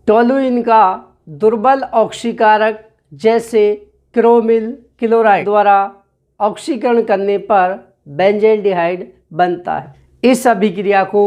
Toluene का दुर्बल ऑक्सीकारक जैसे क्रोमिल क्लोराइड द्वारा ऑक्सीकरण करने पर बेंजल्डिहाइड बनता है। इस अभिक्रिया को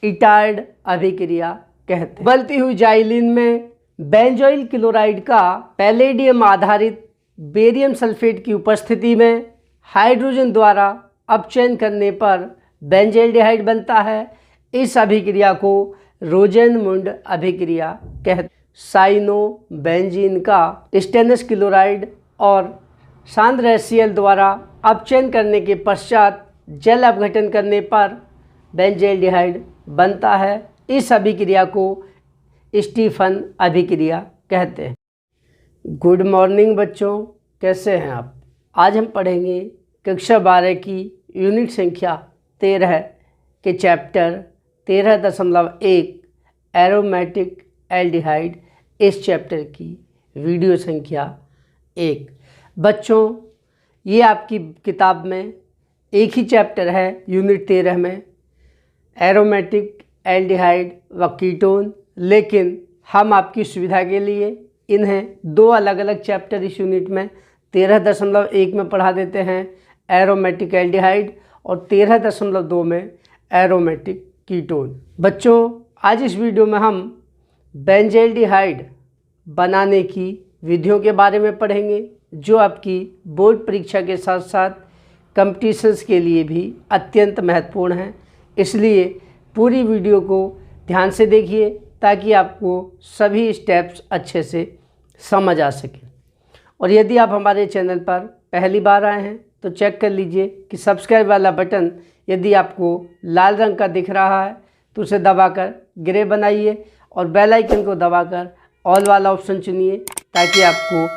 इटार्ड अभिक्रिया कहते हैं। उबलती हुई जाइलिन में बेंजोइल क्लोराइड का पैलेडियम आधारित बेरियम सल्फेट की उपस्थिति में हाइड्रोजन द्वारा अपचयन करने पर बेंजल्डिहाइड बनता है। इस अभिक्रिया को रोजेनमुंड अभिक्रिया कहते हैं। साइनोबेंजीन का स्टेनस क्लोराइड और सांद्र HCl द्वारा अपचयन करने के पश्चात जल अपघटन करने पर बेंजल्डिहाइड बनता है। इस अभिक्रिया को स्टीफन अभिक्रिया कहते हैं। गुड मॉर्निंग बच्चों, कैसे हैं आप? आज हम पढ़ेंगे कक्षा 12 की यूनिट संख्या 13 के चैप्टर 13.1 एरोमेटिक एल्डिहाइड, इस चैप्टर की वीडियो संख्या 1। बच्चों, ये आपकी किताब में एक ही चैप्टर है यूनिट 13 में, एरोमेटिक एल्डिहाइड व कीटोन, लेकिन हम आपकी सुविधा के लिए इन्हें दो अलग अलग चैप्टर इस यूनिट में 13.1 में पढ़ा देते हैं, एरोमेटिक एल्डिहाइड, और 13.2 में एरोमेटिक कीटोन। बच्चों, आज इस वीडियो में हम बेंजल्डिहाइड बनाने की विधियों के बारे में पढ़ेंगे, जो आपकी बोर्ड परीक्षा के साथ साथ कंपटीशंस के लिए भी अत्यंत महत्वपूर्ण हैं। इसलिए पूरी वीडियो को ध्यान से देखिए ताकि आपको सभी स्टेप्स अच्छे से समझ आ सकें। और यदि आप हमारे चैनल पर पहली बार आए हैं तो चेक कर लीजिए कि सब्सक्राइब वाला बटन यदि आपको लाल रंग का दिख रहा है तो उसे दबाकर ग्रे बनाइए और बेल आइकन को दबाकर ऑल वाला ऑप्शन चुनिए ताकि आपको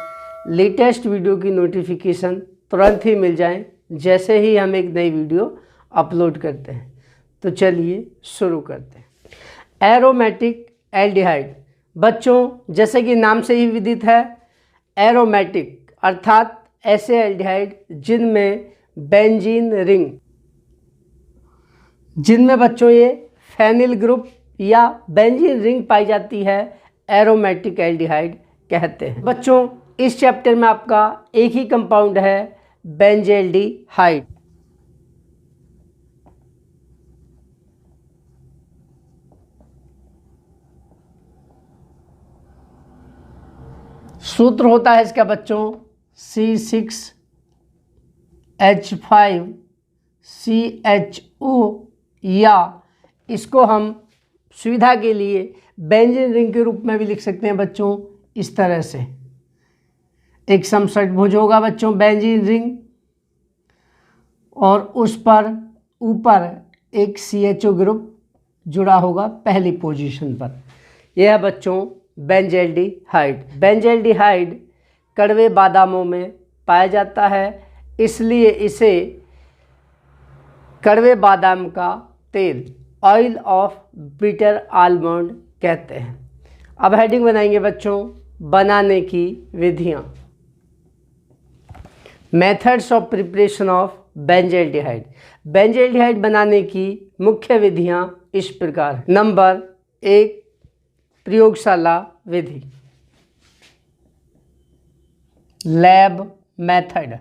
लेटेस्ट वीडियो की नोटिफिकेशन तुरंत ही मिल जाए जैसे ही हम एक नई वीडियो अपलोड करते हैं। तो चलिए शुरू करते हैं। Aromatic aldehyde. बच्चों, जैसे कि नाम से ही विदित है, एरोमेटिक अर्थात ऐसे एल्डिहाइड जिनमें बेंजीन रिंग, जिनमें बच्चों ये फेनिल ग्रुप या बेंजीन रिंग पाई जाती है, एरोमेटिक एल्डिहाइड कहते हैं। बच्चों, इस चैप्टर में आपका एक ही कंपाउंड है, बेंजल्डिहाइड। सूत्र होता है इसका बच्चों C6H5CHO, या इसको हम सुविधा के लिए बेंजीन रिंग के रूप में भी लिख सकते हैं बच्चों। इस तरह से एक समषटभुज होगा बच्चों बेंजीन रिंग, और उस पर ऊपर एक CHO ग्रुप जुड़ा होगा पहली पोजीशन पर। यह है बच्चों बेंजल्डिहाइड। बेंजल्डिहाइड कड़वे बादामों में पाया जाता है, इसलिए इसे कड़वे बादाम का तेल, ऑयल ऑफ बिटर आलमंड कहते हैं। अब हेडिंग बनाएंगे बच्चों, बनाने की विधियां। Methods of preparation of benzaldehyde. Benzaldehyde बनाने की मुख्य विधियां इस प्रकार। नंबर 1, प्रयोगशाला विधि, लैब मेथड,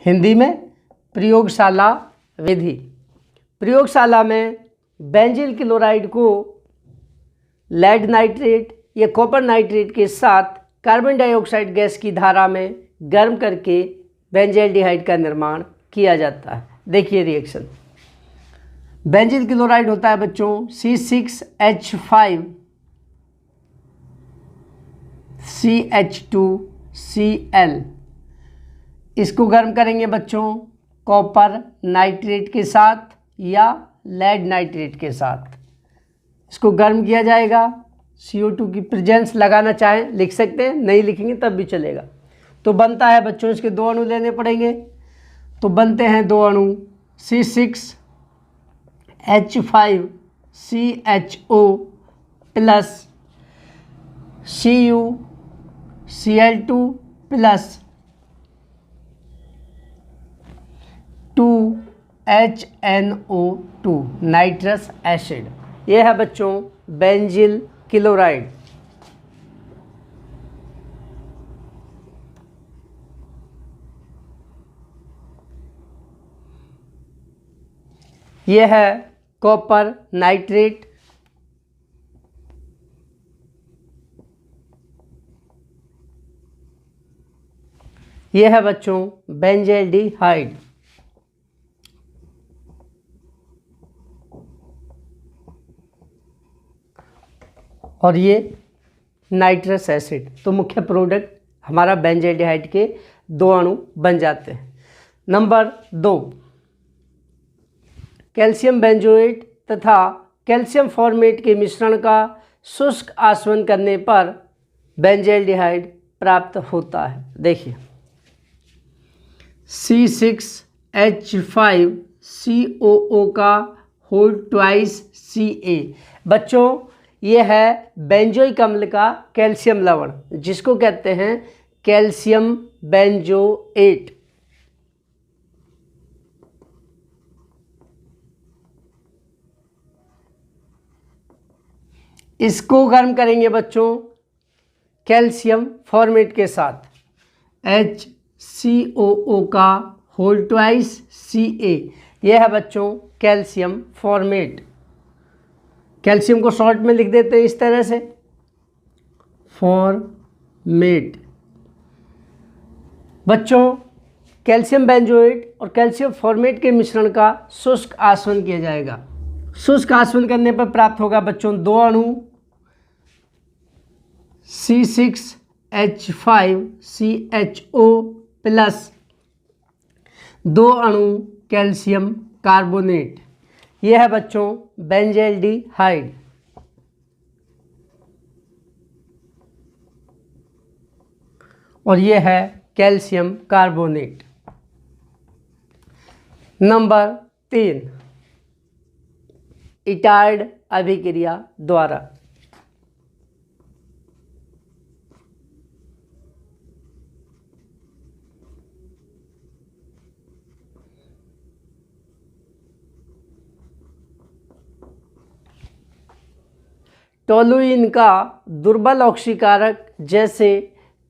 हिंदी में प्रयोगशाला विधि। प्रयोगशाला में बेंजील क्लोराइड को लेड नाइट्रेट या कॉपर नाइट्रेट के साथ कार्बन डाइऑक्साइड गैस की धारा में गर्म करके बेंजल्डिहाइड का निर्माण किया जाता है। देखिए रिएक्शन। बेंजील क्लोराइड होता है बच्चों C6H5CH2Cl, इसको गर्म करेंगे बच्चों कॉपर नाइट्रेट के साथ या लेड नाइट्रेट के साथ। इसको गर्म किया जाएगा, CO2 की प्रेजेंस लगाना चाहें लिख सकते हैं, नहीं लिखेंगे तब भी चलेगा। तो बनता है बच्चों, इसके 2 अणु लेने पड़ेंगे, तो बनते हैं 2 अणु C6H5CHO plus CuCl2 plus 2HNO2 nitrous acid. ये है बच्चों बेंजिल क्लोराइड। यह है कॉपर नाइट्रेट। यह है बच्चों बेंजल्डिहाइड। और ये नाइट्रस एसिड। तो मुख्य प्रोडक्ट हमारा बेंजल्डिहाइड के 2 अणु बन जाते हैं। नंबर 2, कैल्शियम बेंजोएट तथा कैल्शियम फॉर्मेट के मिश्रण का शुष्क आसवन करने पर बेंजल्डिहाइड प्राप्त होता है। देखिए C6H5COO का होल ट्वाइस Ca। बच्चों ये है बेंजोइक अम्ल का कैल्शियम लवण, जिसको कहते हैं कैल्शियम बेंजोएट। इसको गर्म करेंगे बच्चों कैल्शियम फॉर्मेट के साथ, HCOO का होल ट्वाइस Ca। यह है बच्चों कैल्शियम फॉर्मेट। कैल्शियम को शॉर्ट में लिख देते हैं इस तरह से, फॉर्मेट। बच्चों कैल्शियम बेंजोएट और कैल्शियम फॉर्मेट के मिश्रण का शुष्क आसवन किया जाएगा। शुष्क आसवन करने पर प्राप्त होगा बच्चों 2 अणु C6H5CHO प्लस 2 अणु कैल्शियम कार्बोनेट। यह है बच्चों बेंजल्डिहाइड। और यह है कैल्शियम कार्बोनेट। नंबर 3, इटार्ड अभिक्रिया द्वारा टोलुइन का दुर्बल ऑक्सीकारक जैसे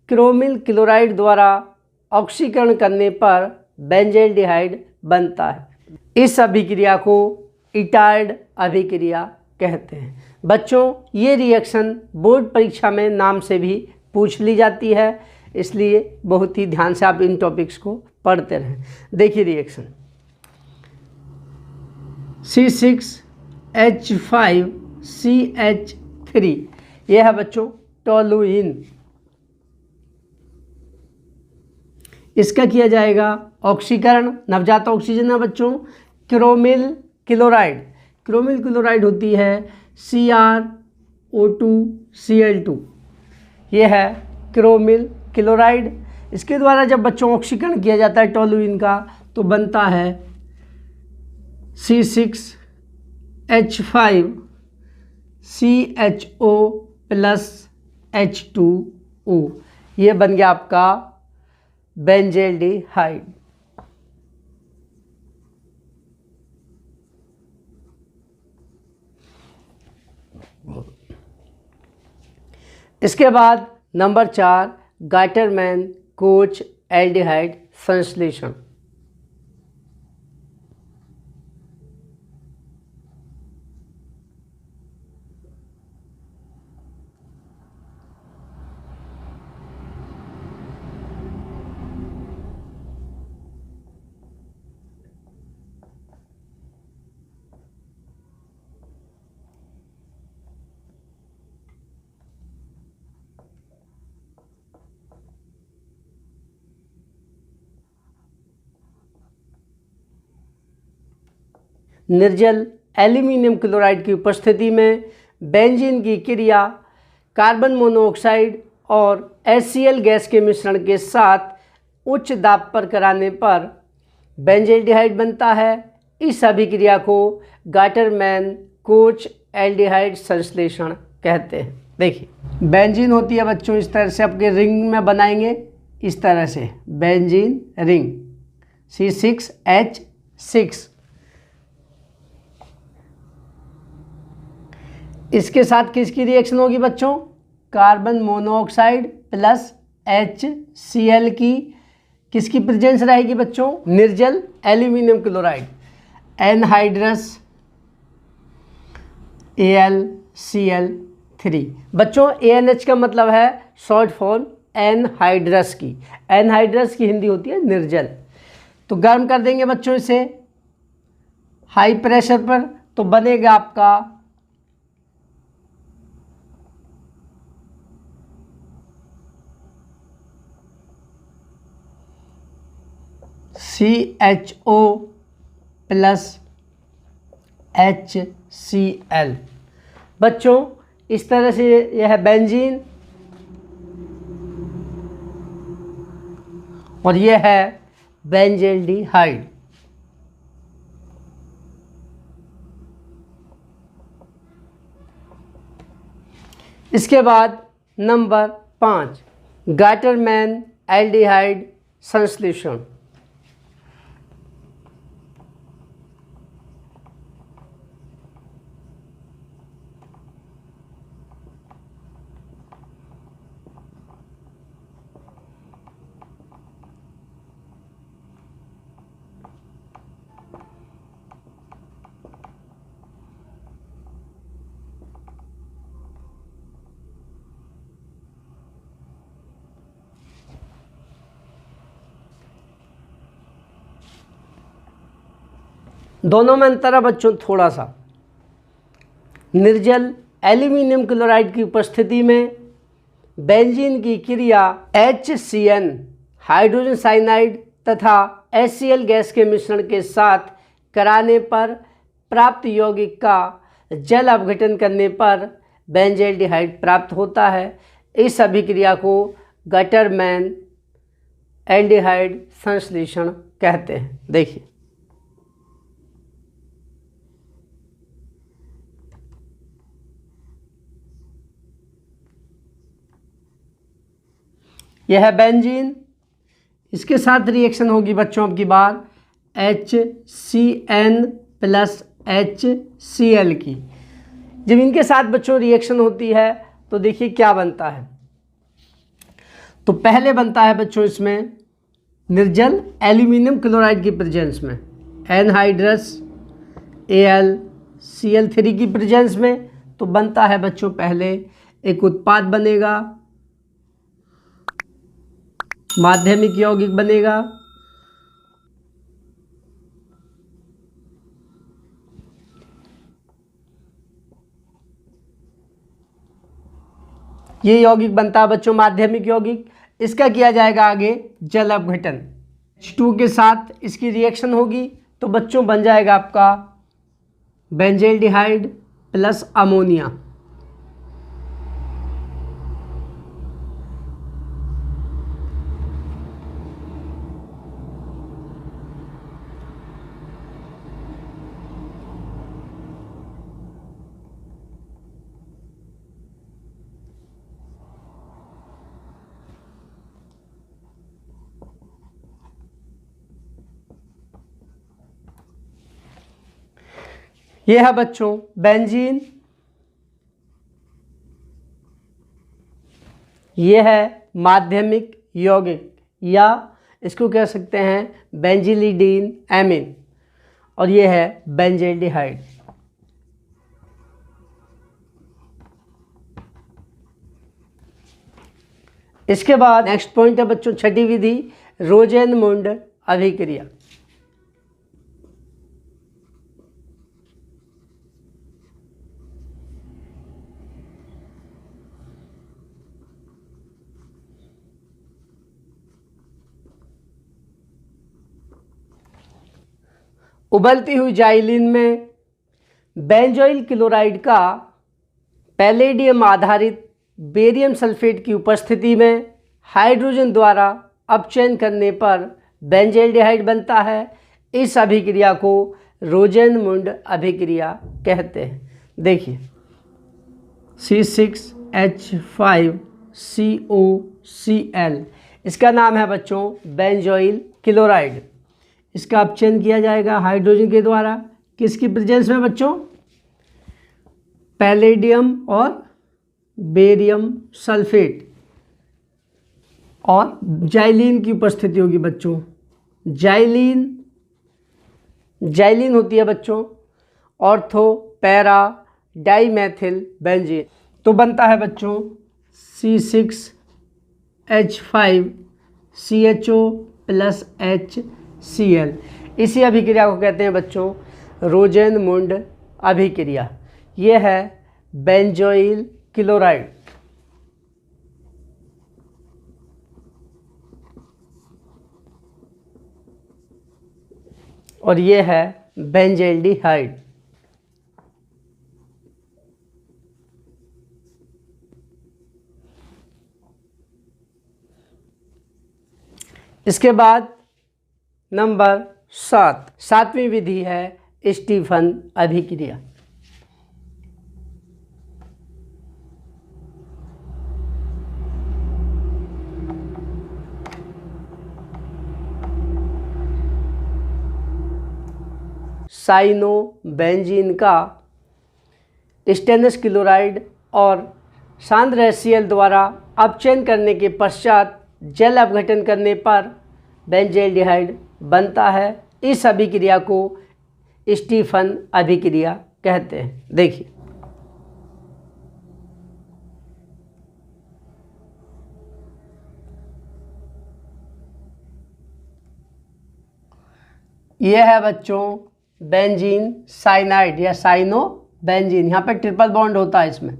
क्रोमिल क्लोराइड द्वारा ऑक्सीकरण करने पर बेंजल्डिहाइड बनता है। इस अभिक्रिया को इटार्ड अभिक्रिया कहते हैं। बच्चों ये रिएक्शन बोर्ड परीक्षा में नाम से भी पूछ ली जाती है, इसलिए बहुत ही ध्यान से आप इन टॉपिक्स को पढ़ते रहें। देखिए रिएक्शन C6H5CH3, यह है बच्चों टोलुइन। इसका किया जाएगा ऑक्सीकरण, नवजात ऑक्सीजन है बच्चों, क्रोमिल क्लोराइड। क्रोमिल क्लोराइड होती है CrO2Cl2। यह है क्रोमिल क्लोराइड। इसके द्वारा जब बच्चों ऑक्सीकरण किया जाता है टोलुइन का तो बनता है C6H5CHO प्लस H2O। ये बन गया आपका बेंजल्डिहाइड। इसके बाद नंबर 4, गाटरमैन कोच एल्डिहाइड संश्लेषण। निर्जल एल्यूमिनियम क्लोराइड की उपस्थिति में बेंजीन की क्रिया कार्बन मोनोऑक्साइड और HCl गैस के मिश्रण के साथ उच्च दाब पर कराने पर बेंजल्डिहाइड बनता है। इस अभिक्रिया को गाटरमैन कोच एल्डिहाइड संश्लेषण कहते हैं। देखिए बेंजीन होती है बच्चों इस तरह से, आपके रिंग में बनाएंगे इस तरह से, बेंजीन रिंग C6H6। इसके साथ किसकी रिएक्शन होगी बच्चों? कार्बन मोनोऑक्साइड प्लस HCl की किसकी प्रेजेंस रहेगी बच्चों? निर्जल एल्यूमिनियम क्लोराइड, एनहाइड्रस AlCl3। बच्चों ANH का मतलब है शॉर्ट फॉर्म एनहाइड्रस की। एनहाइड्रस की हिंदी होती है निर्जल। तो गर्म कर देंगे बच्चों इसे हाई प्रेशर पर, तो बनेगा आपका CHO प्लस HCl। बच्चों इस तरह से यह है बेंजीन और यह है बेंजल्डिहाइड। इसके बाद नंबर 5 गाटरमैन एल्डिहाइड संश्लेषण। दोनों में अंतर है बच्चों थोड़ा सा। निर्जल एल्यूमिनियम क्लोराइड की उपस्थिति में बेंजीन की क्रिया HCN हाइड्रोजन साइनाइड तथा HCl गैस के मिश्रण के साथ कराने पर प्राप्त यौगिक का जल अपघटन करने पर बेंजल्डिहाइड प्राप्त होता है। इस अभिक्रिया को गाटरमैन एल्डिहाइड संश्लेषण कहते हैं। देखिए यह है बेंजीन, इसके साथ रिएक्शन होगी बच्चों अब की बार HCN प्लस HCl की। जब इनके साथ बच्चों रिएक्शन होती है तो देखिए क्या बनता है। तो पहले बनता है बच्चों इसमें निर्जल एल्यूमिनियम क्लोराइड की प्रेजेंस में, एनहाइड्रस AlCl3 की प्रेजेंस में। तो बनता है बच्चों पहले एक उत्पाद बनेगा, माध्यमिक यौगिक बनेगा। ये यौगिक बनता है बच्चों माध्यमिक यौगिक। इसका किया जाएगा आगे जल अपघटन। H2 के साथ इसकी रिएक्शन होगी तो बच्चों बन जाएगा आपका बेंजल्डिहाइड प्लस अमोनिया। यह है बच्चों बेंजीन, यह है माध्यमिक यौगिक या इसको कह सकते हैं बेंजिलिडीन एमीन, और यह है बेंजल्डिहाइड। इसके बाद नेक्स्ट पॉइंट है बच्चों छठी विधि रोजेनमुंड अभिक्रिया। उबलती हुई जाइलिन में बेंजोइल क्लोराइड का पैलेडियम आधारित बेरियम सल्फेट की उपस्थिति में हाइड्रोजन द्वारा अपचयन करने पर बेंजल्डिहाइड बनता है। इस अभिक्रिया को रोजेनमुंड अभिक्रिया कहते हैं। देखिए C6H5COCl, इसका नाम है बच्चों बेंजोइल क्लोराइड। इसका अपचयन किया जाएगा हाइड्रोजन के द्वारा, किसकी प्रेजेंस में बच्चों? पैलेडियम और बेरियम सल्फेट, और जाइलिन की उपस्थिति होगी बच्चों। जाइलिन होती है बच्चों ऑर्थो पैरा डाइमेथिल बेंजीन। तो बनता है बच्चों C6H5CHO प्लस HCl। इसी अभिक्रिया को कहते हैं बच्चों रोजेनमुंड अभिक्रिया। यह है बेंजोइल क्लोराइड, और यह है बेंजेल्डिहाइड। इसके बाद नंबर 7वीं विधि है स्टीफन अभिक्रिया। साइनोबेंजीन का स्टेनस क्लोराइड और सांद्र HCl द्वारा अपचयन करने के पश्चात जल अपघटन करने पर बेंजेल्डिहाइड बनता है। इस अभिक्रिया को स्टीफन अभिक्रिया कहते हैं। देखिए यह है बच्चों बेंजीन साइनाइड या साइनोबेंजीन। यहाँ पे ट्रिपल बॉन्ड होता है इसमें,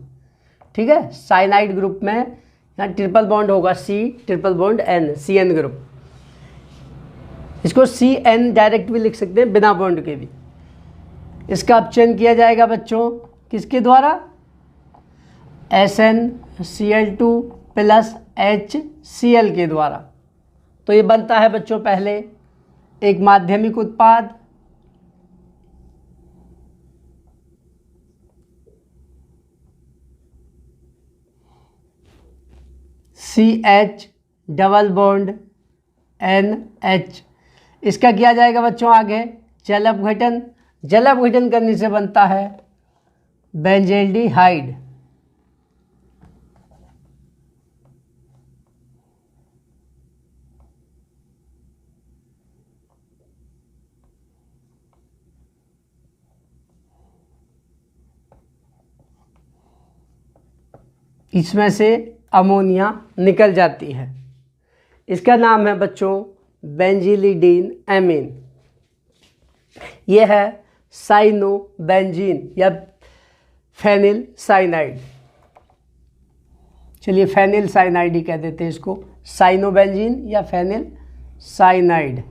ठीक है। साइनाइड ग्रुप में यहाँ ट्रिपल बॉन्ड होगा, C triple bond N, CN group. इसको CN डायरेक्ट भी लिख सकते हैं बिना बॉन्ड के भी। इसका अपचयन किया जाएगा बच्चों किसके द्वारा? SnCl2 प्लस HCl के द्वारा। तो ये बनता है बच्चों पहले एक माध्यमिक उत्पाद CH डबल बॉन्ड NH। इसका किया जाएगा बच्चों आगे जल अपघटन। जल अपघटन करने से बनता है बेंजेल्डिहाइड। इसमें से अमोनिया निकल जाती है। इसका नाम है बच्चों बेंजिलिडीन एमीन। यह है साइनोबेंजीन या फेनिल साइनाइड। चलिए फेनिल साइनाइड ही कह देते हैं इसको, साइनोबेंजीन या फेनिल साइनाइड।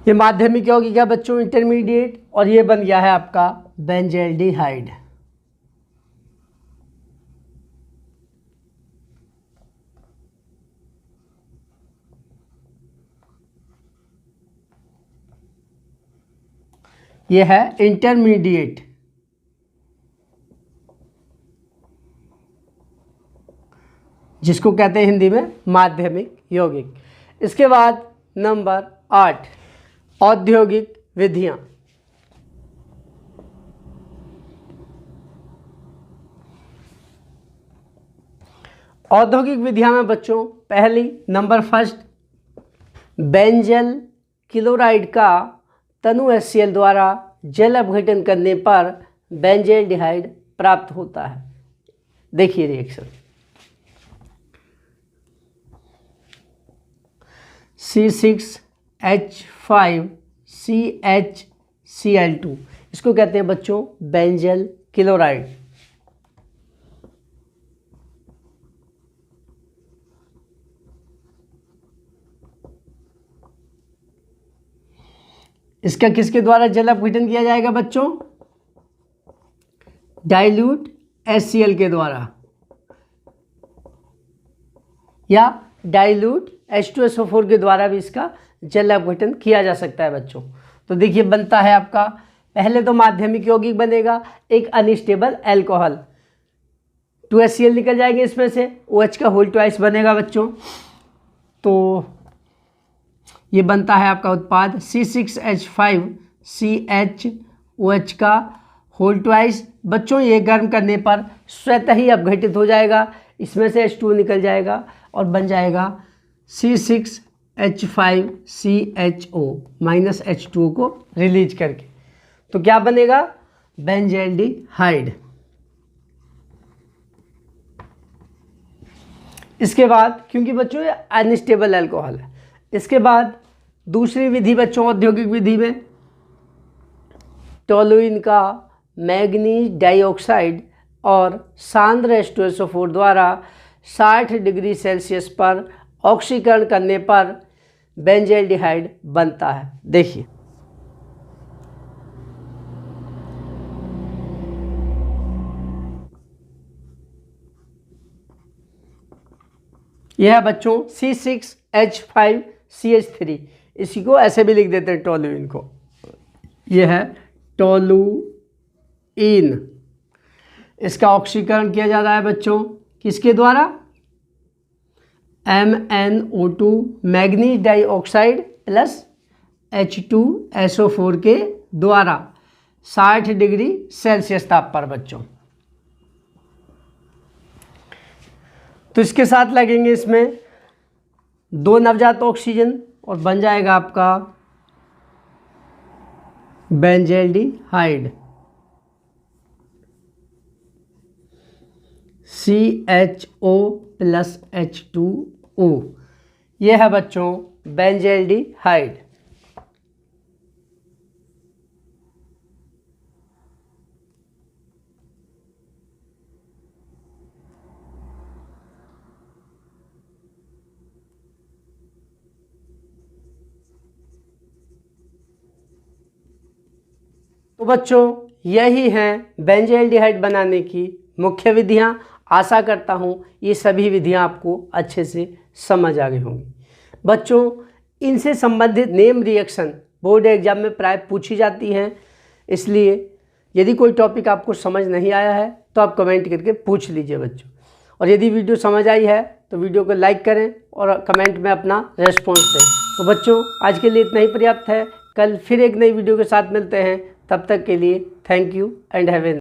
ये माध्यमिक यौगिक क्या बच्चों? इंटरमीडिएट। और ये बन गया है आपका बेंजेल्डिहाइड। ये है इंटरमीडिएट। जिसको कहते हैं हिंदी में माध्यमिक यौगिक। इसके बाद नंबर 8 औद्योगिक विधियां। औद्योगिक विधियां में बच्चों पहली नंबर फर्स्ट बेंजल क्लोराइड का तनु HCl द्वारा जल अपघटन करने पर बेंजेल्डिहाइड प्राप्त होता है। देखिए रिएक्शन C6H5CHCl2। इसको कहते हैं बच्चों बेंजल क्लोराइड। इसका किसके द्वारा जल अपघटन किया जाएगा बच्चों? डाइल्यूट HCl के द्वारा या डाइल्यूट H2SO4 के द्वारा भी इसका जल अपघटन किया जा सकता है बच्चों। तो देखिए बनता है आपका पहले तो माध्यमिक यौगिक बनेगा एक अनस्टेबल एल्कोहल, 2HCl निकल जाएंगे इसमें से, OH का होल ट्वाइस बनेगा बच्चों। तो ये बनता है आपका उत्पाद C6H5CHOH का होल ट्वाइस। बच्चों ये गर्म करने पर स्वतः ही अपघटित हो जाएगा, इसमें से H2 निकल जाएगा और बन जाएगा C6H5CHO माइनस H2 को रिलीज करके। तो क्या बनेगा? बेंजल्डिहाइड। इसके बाद, क्योंकि बच्चों ये अनस्टेबल अल्कोहल है, इसके बाद दूसरी विधि बच्चों औद्योगिक विधि में टोलुइन का मैग्नीज डाइऑक्साइड और सांद्र H2SO4 द्वारा 60 डिग्री सेल्सियस पर ऑक्सीकरण करने पर बेंजल्डिहाइड बनता है। देखिए यह है बच्चों C6H5CH3, इसी को ऐसे भी लिख देते हैं टोलुइन को। यह है टोलुइन। इसका ऑक्सीकरण किया जा रहा है बच्चों किसके द्वारा? MnO2 manganese dioxide plus H2SO4 के द्वारा 60 डिग्री सेल्सियस ताप पर बच्चों। तो इसके साथ लगेंगे इसमें 2 नवजात ऑक्सीजन और बन जाएगा आपका बेंजल्डिहाइड। CHO प्लस H2O, यह है बच्चों बेंजल्डिहाइड। तो बच्चों यही हैं बेंजल्डिहाइड बनाने की मुख्य विधियां। आशा करता हूं ये सभी विधियां आपको अच्छे से समझ आ गई होंगी। बच्चों इनसे संबंधित नेम रिएक्शन बोर्ड एग्जाम में प्राय पूछी जाती हैं, इसलिए यदि कोई टॉपिक आपको समझ नहीं आया है तो आप कमेंट करके पूछ लीजिए बच्चों। और यदि वीडियो समझ आई है तो वीडियो को लाइक करें और कमेंट में अपना रेस्पॉन्स दें। तो बच्चों आज के लिए इतना ही पर्याप्त है। कल फिर एक नई वीडियो के साथ मिलते हैं, तब तक के लिए thank you and have a